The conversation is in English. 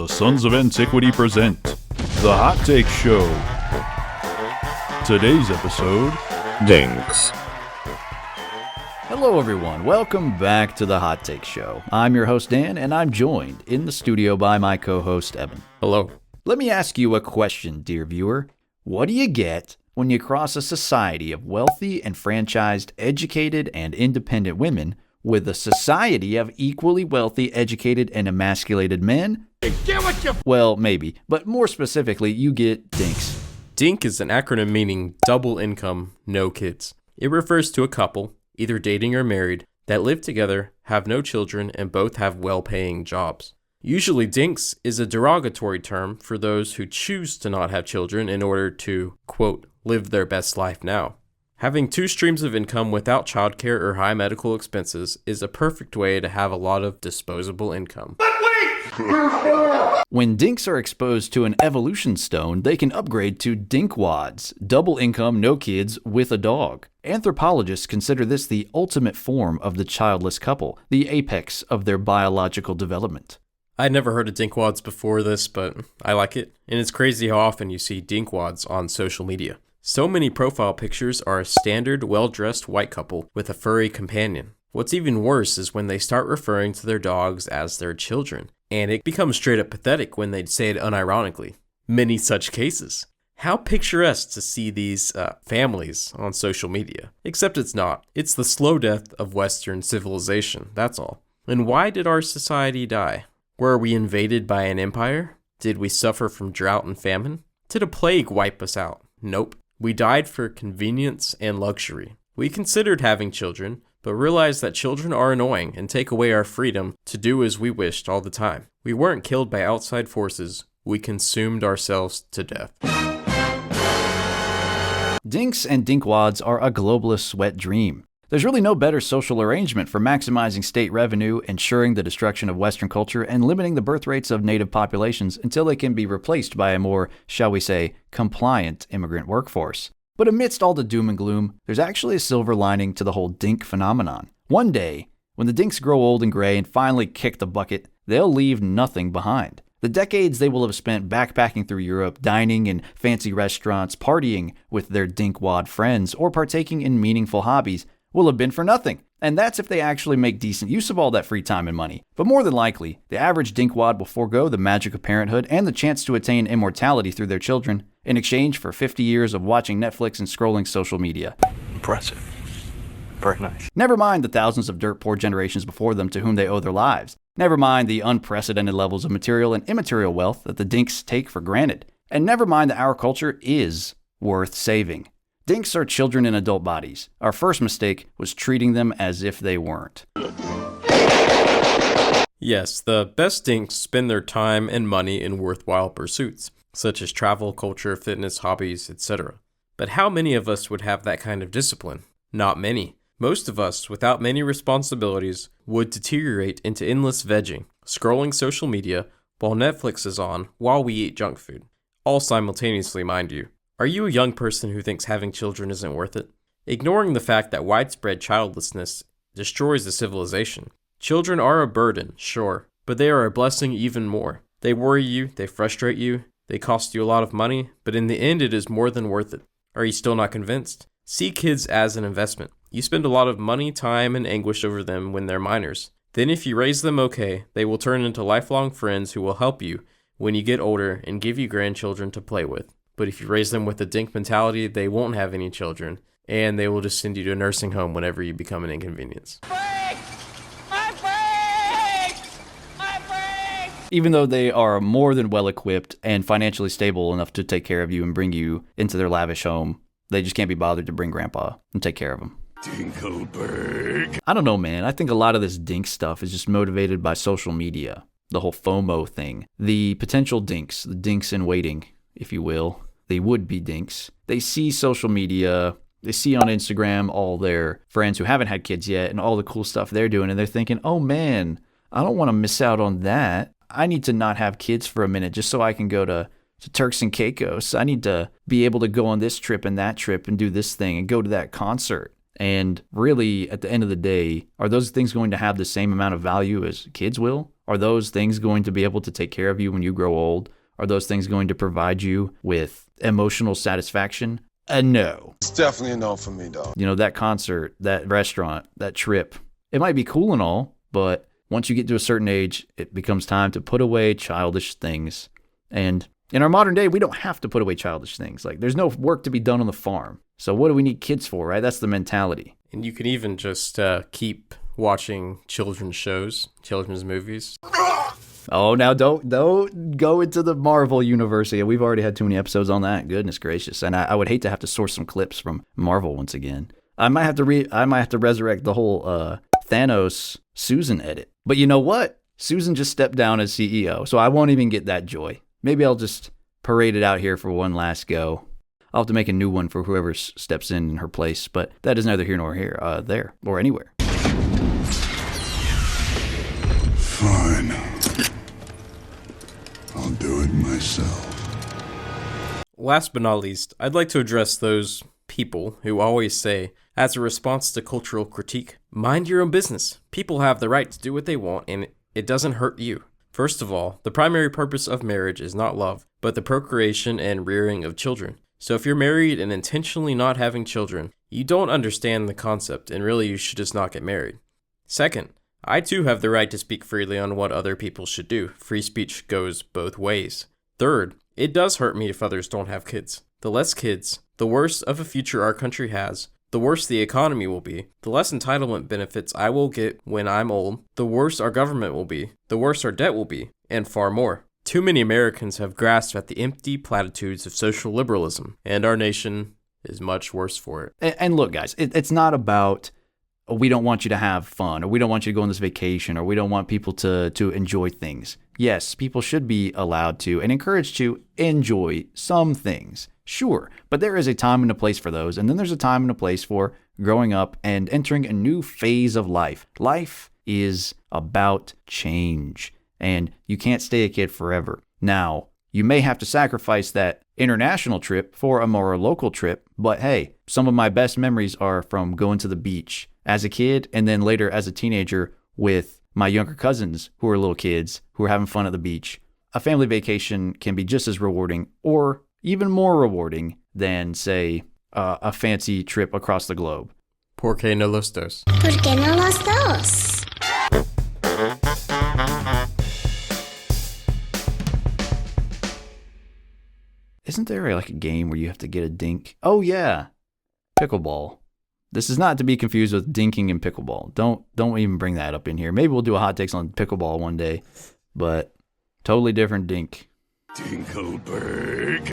the Sons of Antiquity present The Hot Take Show. Today's episode, DINKS. Hello everyone, welcome back to The Hot Take Show. I'm your host Dan, and I'm joined in the studio by my co-host Evan. Hello. Let me ask you a question, dear viewer. What do you get when you cross a society of wealthy, enfranchised, educated, and independent women with a society of equally wealthy, educated, and emasculated men? Well, maybe, but more specifically, you get DINKS. DINK is an acronym meaning double income, no kids. It refers to a couple, either dating or married, that live together, have no children, and both have well-paying jobs. Usually, DINKS is a derogatory term for those who choose to not have children in order to, quote, live their best life now. Having two streams of income without childcare or high medical expenses is a perfect way to have a lot of disposable income. When DINKS are exposed to an evolution stone, they can upgrade to DINKWADs, double income, no kids, with a dog. Anthropologists consider this the ultimate form of the childless couple, the apex of their biological development. I'd never heard of DINKWADs before this, but I like it. And it's crazy how often you see DINKWADs on social media. So many profile pictures are a standard, well-dressed white couple with a furry companion. What's even worse is when they start referring to their dogs as their children, and it becomes straight up pathetic when they say it unironically. Many such cases. How picturesque to see these families on social media. Except it's not. It's the slow death of Western civilization, that's all. And why did our society die? Were we invaded by an empire? Did we suffer from drought and famine? Did a plague wipe us out? Nope. We died for convenience and luxury. We considered having children, but realized that children are annoying and take away our freedom to do as we wished all the time. We weren't killed by outside forces. We consumed ourselves to death. DINKS and DINKWADs are a globalist's wet dream. There's really no better social arrangement for maximizing state revenue, ensuring the destruction of Western culture, and limiting the birth rates of native populations until they can be replaced by a more, shall we say, compliant immigrant workforce. But amidst all the doom and gloom, there's actually a silver lining to the whole DINK phenomenon. One day, when the DINKs grow old and gray and finally kick the bucket, they'll leave nothing behind. The decades they will have spent backpacking through Europe, dining in fancy restaurants, partying with their DINKWAD friends, or partaking in meaningful hobbies will have been for nothing. And that's if they actually make decent use of all that free time and money. But more than likely, the average DINKWAD will forego the magic of parenthood and the chance to attain immortality through their children in exchange for 50 years of watching Netflix and scrolling social media. Impressive. Very nice. Never mind the thousands of dirt-poor generations before them to whom they owe their lives. Never mind the unprecedented levels of material and immaterial wealth that the DINKs take for granted. And never mind that our culture is worth saving. DINKs are children in adult bodies. Our first mistake was treating them as if they weren't. Yes, the best DINKs spend their time and money in worthwhile pursuits, such as travel, culture, fitness, hobbies, etc. But how many of us would have that kind of discipline? Not many. Most of us, without many responsibilities, would deteriorate into endless vegging, scrolling social media while Netflix is on while we eat junk food. All simultaneously, mind you. Are you a young person who thinks having children isn't worth it? Ignoring the fact that widespread childlessness destroys the civilization. Children are a burden, sure, but they are a blessing even more. They worry you, they frustrate you, they cost you a lot of money, but in the end it is more than worth it. Are you still not convinced? See kids as an investment. You spend a lot of money, time, and anguish over them when they're minors. Then if you raise them okay, they will turn into lifelong friends who will help you when you get older and give you grandchildren to play with. But if you raise them with a DINK mentality, they won't have any children, and they will just send you to a nursing home whenever you become an inconvenience. Even though they are more than well equipped and financially stable enough to take care of you and bring you into their lavish home, they just can't be bothered to bring grandpa and take care of him. Dinkelberg. I don't know, man. I think a lot of this DINK stuff is just motivated by social media. The whole FOMO thing. The potential DINKs, the DINKs in waiting, if you will. They would be DINKs. They see social media, they see on Instagram all their friends who haven't had kids yet and all the cool stuff they're doing, and they're thinking, oh man, I don't want to miss out on that. I need to not have kids for a minute just so I can go to Turks and Caicos. I need to be able to go on this trip and that trip and do this thing and go to that concert. And really, at the end of the day, are those things going to have the same amount of value as kids will? Are those things going to be able to take care of you when you grow old? Are those things going to provide you with emotional satisfaction? No. It's definitely a no for me, though. You know, that concert, that restaurant, that trip, it might be cool and all, but once you get to a certain age, it becomes time to put away childish things. And in our modern day, we don't have to put away childish things. Like, there's no work to be done on the farm. So what do we need kids for, right? That's the mentality. And you can even just keep watching children's shows, children's movies. Oh, now don't go into the Marvel universe. Yeah, we've already had too many episodes on that. Goodness gracious. And I would hate to have to source some clips from Marvel once again. I might have to resurrect the whole Thanos Susan edit. But you know what? Susan just stepped down as CEO, so I won't even get that joy. Maybe I'll just parade it out here for one last go. I'll have to make a new one for whoever steps in her place, but that is neither here nor here, there, or anywhere. Fine. I'll do it myself. Last but not least, I'd like to address those people who always say, as a response to cultural critique, mind your own business. People have the right to do what they want, and it doesn't hurt you. First of all, the primary purpose of marriage is not love, but the procreation and rearing of children. So if you're married and intentionally not having children, you don't understand the concept, and really you should just not get married. Second, I too have the right to speak freely on what other people should do. Free speech goes both ways. Third, it does hurt me if others don't have kids. The less kids, the worse of a future our country has, the worse the economy will be, the less entitlement benefits I will get when I'm old, the worse our government will be, the worse our debt will be, and far more. Too many Americans have grasped at the empty platitudes of social liberalism, and our nation is much worse for it. And look, guys, it's not about, we don't want you to have fun, or we don't want you to go on this vacation, or we don't want people to enjoy things. Yes, people should be allowed to and encouraged to enjoy some things. Sure, but there is a time and a place for those, and then there's a time and a place for growing up and entering a new phase of life. Life is about change, and you can't stay a kid forever. Now, you may have to sacrifice that international trip for a more local trip, but hey, some of my best memories are from going to the beach as a kid and then later as a teenager with my younger cousins who are little kids who are having fun at the beach. A family vacation can be just as rewarding or even more rewarding than, say, a fancy trip across the globe. ¿Por qué no los dos? ¿Por qué no los dos? Isn't there like a game where you have to get a dink? Oh yeah, pickleball. This is not to be confused with dinking and pickleball. Don't even bring that up in here. Maybe we'll do a hot takes on pickleball one day, but totally different dink. Dinkelberg.